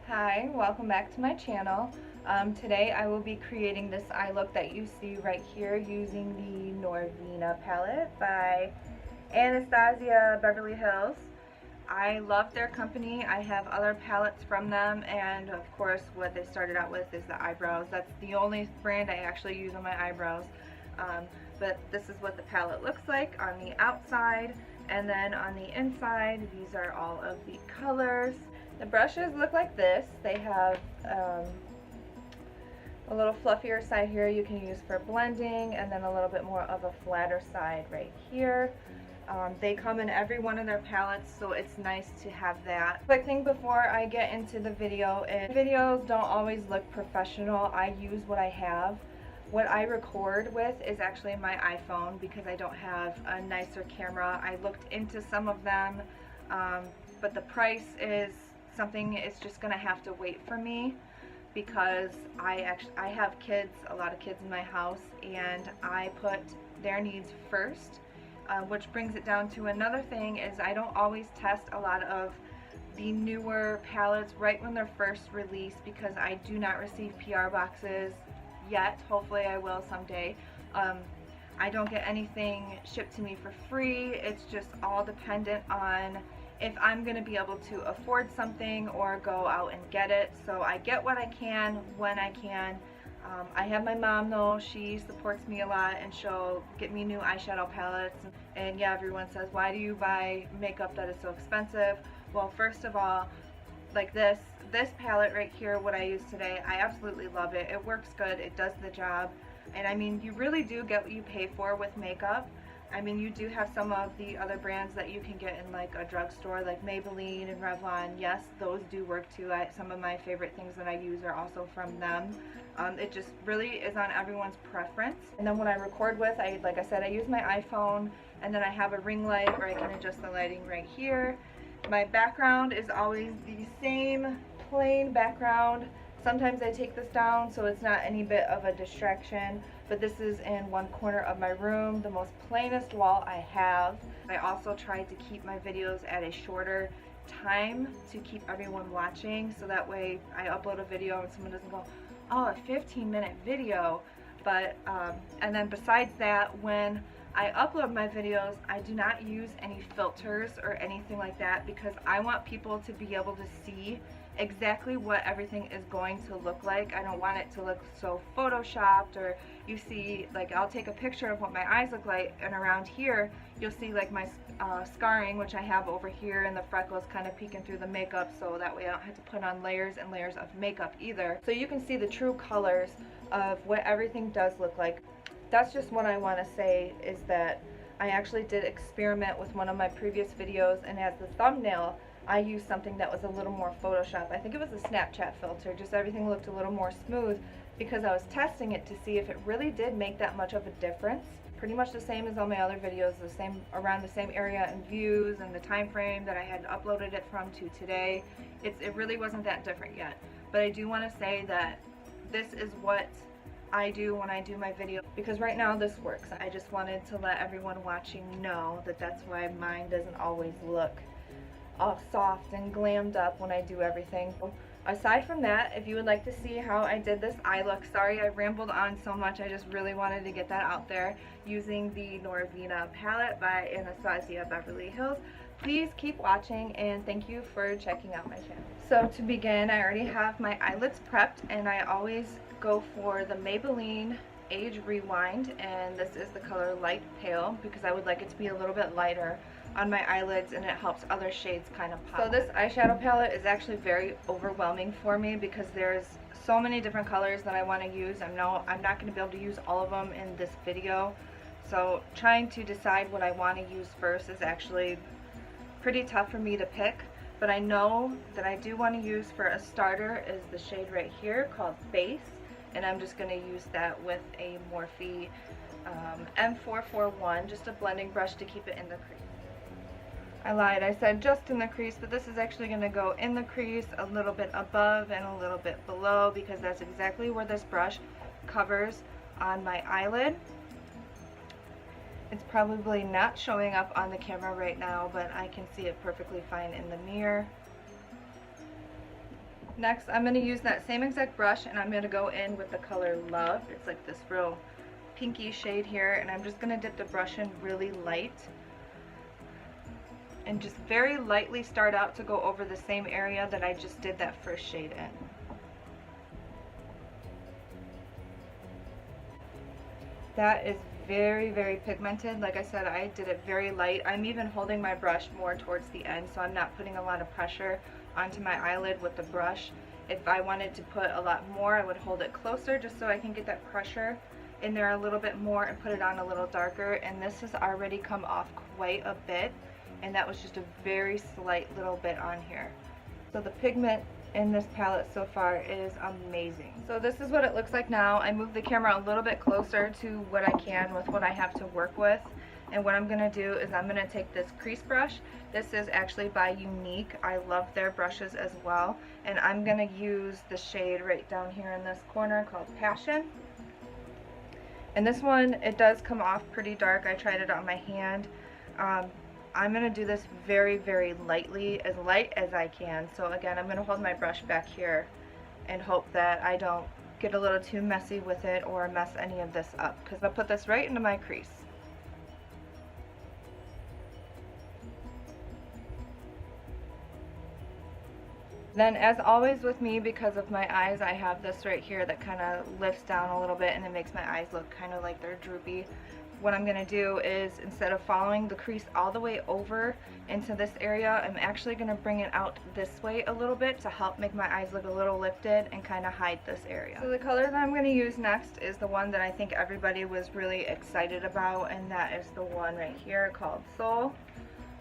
Hi, welcome back to my channel. Today I will be creating this eye look that you see right here using the Norvina palette by Anastasia Beverly Hills. I love their company. I have other palettes from them, and of course what they started out with is the eyebrows. That's the only brand I actually use on my eyebrows. But this is what the palette looks like on the outside, and then on the inside these are all of the colors. The brushes look like this. They have a little fluffier side here you can use for blending, and then a little bit more of a flatter side right here. They come in every one of their palettes, so it's nice to have that. Quick thing before I get into the video is videos don't always look professional. I use what I have. What I record with is actually my iPhone because I don't have a nicer camera. I looked into some of them, but the price is something it's just gonna have to wait for me because I have kids, a lot of kids in my house, and I put their needs first, which brings it down to another thing is I don't always test a lot of the newer palettes right when they're first released because I do not receive PR boxes yet. Hopefully I will someday. I don't get anything shipped to me for free. It's just all dependent on if I'm going to be able to afford something or go out and get it. So I get what I can when I can. I have my mom though. She supports me a lot and she'll get me new eyeshadow palettes. And yeah, everyone says, why do you buy makeup that is so expensive? Well, first of all, like this palette right here, what I use today, I absolutely love it. It works good. It does the job. And I mean, you really do get what you pay for with makeup. I mean, you do have some of the other brands that you can get in like a drugstore, like Maybelline and Revlon. Yes, those do work too. Some of my favorite things that I use are also from them. It just really is on everyone's preference. And then when I record with, like I said, I use my iPhone, and then I have a ring light where I can adjust the lighting right here. My background is always the same plain background. Sometimes I take this down so it's not any bit of a distraction, but this is in one corner of my room, the most plainest wall I have. I also tried to keep my videos at a shorter time to keep everyone watching, so that way I upload a video and someone doesn't go, oh, a 15-minute video. But and then besides that, when I upload my videos, I do not use any filters or anything like that because I want people to be able to see exactly what everything is going to look like. I don't want it to look so photoshopped, or you see, like, I'll take a picture of what my eyes look like, and around here you'll see like my scarring, which I have over here, and the freckles kind of peeking through the makeup, so that way I don't have to put on layers and layers of makeup either. So you can see the true colors of what everything does look like. That's just what I want to say, is that I actually did experiment with one of my previous videos, and as the thumbnail I used something that was a little more Photoshop. I think it was a Snapchat filter, just everything looked a little more smooth because I was testing it to see if it really did make that much of a difference. Pretty much the same as all my other videos, the same, around the same area and views and the time frame that I had uploaded it from to today. It really wasn't that different yet. But I do want to say that this is what I do when I do my video, because right now this works. I just wanted to let everyone watching know that that's why mine doesn't always look all soft and glammed up when I do everything. Aside from that, if you would like to see how I did this eye look, sorry I rambled on so much, I just really wanted to get that out there, using the Norvina palette by Anastasia Beverly Hills. Please keep watching, and thank you for checking out my channel. So to begin, I already have my eyelids prepped, and I always go for the Maybelline Age Rewind, and this is the color Light Pale because I would like it to be a little bit lighter on my eyelids, and it helps other shades kind of pop. So this eyeshadow palette is actually very overwhelming for me because there's so many different colors that I want to use. I'm not going to be able to use all of them in this video, so trying to decide what I want to use first is actually pretty tough for me to pick. But I know that I do want to use, for a starter, is the shade right here called Base, and I'm just going to use that with a Morphe M441, just a blending brush to keep it in the crease. I lied, I said just in the crease, but this is actually going to go in the crease, a little bit above and a little bit below, because that's exactly where this brush covers on my eyelid. It's probably not showing up on the camera right now, but I can see it perfectly fine in the mirror. Next, I'm going to use that same exact brush and I'm going to go in with the color Love. It's like this real pinky shade here, and I'm just going to dip the brush in really light and just very lightly start out to go over the same area that I just did that first shade in. That is very, very pigmented. Like I said, I did it very light. I'm even holding my brush more towards the end, so I'm not putting a lot of pressure onto my eyelid with the brush. If I wanted to put a lot more, I would hold it closer just so I can get that pressure in there a little bit more and put it on a little darker. And this has already come off quite a bit, and that was just a very slight little bit on here. So the pigment in this palette so far is amazing. So this is what it looks like now. I moved the camera a little bit closer to what I can with what I have to work with. And what I'm going to do is I'm going to take this crease brush. This is actually by Unique. I love their brushes as well. And I'm going to use the shade right down here in this corner called Passion. And this one, it does come off pretty dark. I tried it on my hand. I'm going to do this very, very lightly, as light as I can. So again, I'm going to hold my brush back here and hope that I don't get a little too messy with it or mess any of this up, because I'll put this right into my crease. Then, as always with me, because of my eyes, I have this right here that kind of lifts down a little bit and it makes my eyes look kind of like they're droopy. What I'm going to do is, instead of following the crease all the way over into this area, I'm actually going to bring it out this way a little bit to help make my eyes look a little lifted and kind of hide this area. So the color that I'm going to use next is the one that I think everybody was really excited about, and that is the one right here called Soul.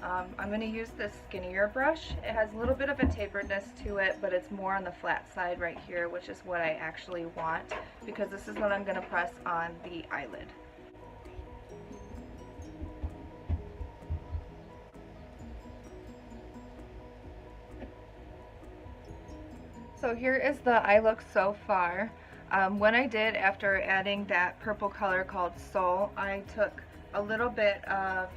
I'm going to use this skinnier brush. It has a little bit of a taperedness to it, but it's more on the flat side right here, which is what I actually want, because this is what I'm going to press on the eyelid. So here is the eye look so far. What I did after adding that purple color called Soul, I took a little bit of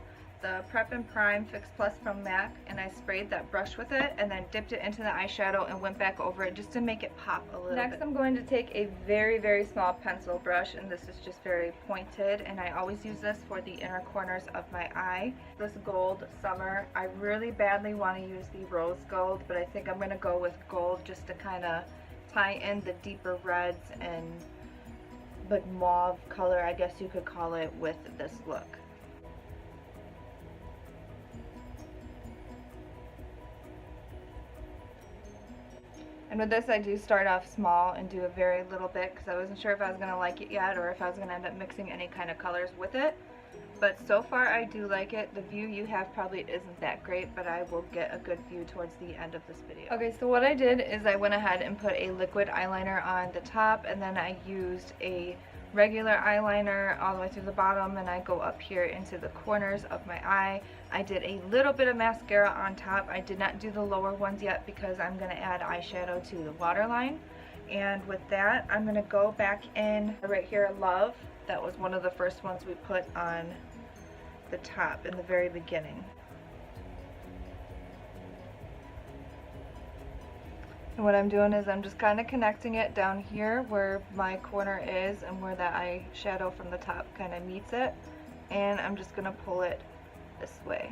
the Prep and Prime Fix Plus from MAC and I sprayed that brush with it and then dipped it into the eyeshadow and went back over it just to make it pop a little bit. Next, I'm going to take a very, very small pencil brush, and this is just very pointed, and I always use this for the inner corners of my eye. This gold Summer. I really badly want to use the rose gold, but I think I'm going to go with gold just to kind of tie in the deeper reds and like mauve color, I guess you could call it, with this look. And with this, I do start off small and do a very little bit because I wasn't sure if I was going to like it yet or if I was going to end up mixing any kind of colors with it. But so far I do like it. The view you have probably isn't that great, but I will get a good view towards the end of this video. Okay, so what I did is I went ahead and put a liquid eyeliner on the top, and then I used a regular eyeliner all the way through the bottom, and I go up here into the corners of my eye. I did a little bit of mascara on top. I did not do the lower ones yet because I'm going to add eyeshadow to the waterline. And with that, I'm going to go back in right here, Love. That was one of the first ones we put on the top in the very beginning. And what I'm doing is I'm just kind of connecting it down here where my corner is and where that eyeshadow from the top kind of meets it. And I'm just going to pull it this way.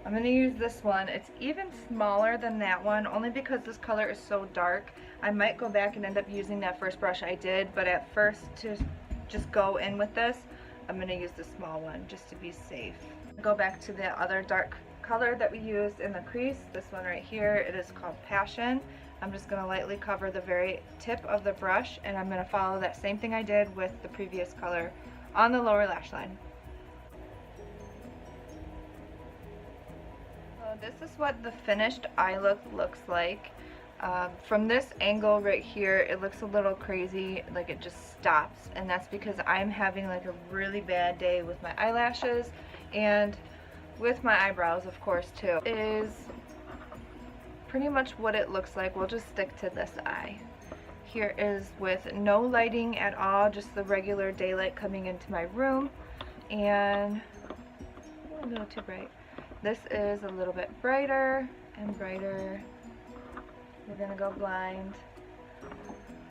I'm going to use this one. It's even smaller than that one, only because this color is so dark. I might go back and end up using that first brush I did, but at first, to just go in with this, I'm going to use the small one just to be safe. Go back to the other dark color that we used in the crease, this one right here. It is called Passion. I'm just going to lightly cover the very tip of the brush, and I'm going to follow that same thing I did with the previous color on the lower lash line. So this is what the finished eye look looks like. From this angle right here, it looks a little crazy, like it just stops, and that's because I'm having like a really bad day with my eyelashes and with my eyebrows, of course, too. Is pretty much what it looks like. We'll just stick to this eye. Here is with no lighting at all, just the regular daylight coming into my room, and a little too bright. This is a little bit brighter and brighter. We're gonna go blind.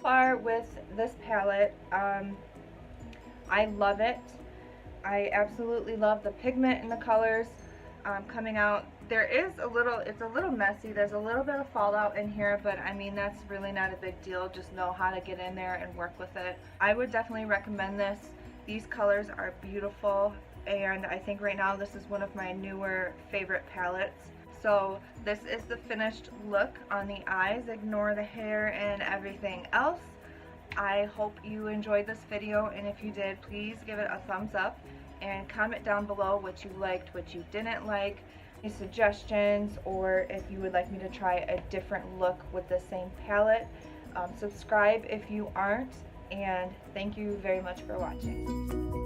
Far with this palette, I love it. I absolutely love the pigment and the colors coming out. There is it's a little messy. There's a little bit of fallout in here, but I mean, that's really not a big deal. Just know how to get in there and work with it. I would definitely recommend this. These colors are beautiful, and I think right now this is one of my newer favorite palettes. So this is the finished look on the eyes. Ignore the hair and everything else. I hope you enjoyed this video, and if you did, please give it a thumbs up and comment down below what you liked, what you didn't like, any suggestions, or if you would like me to try a different look with the same palette. Subscribe if you aren't, and thank you very much for watching.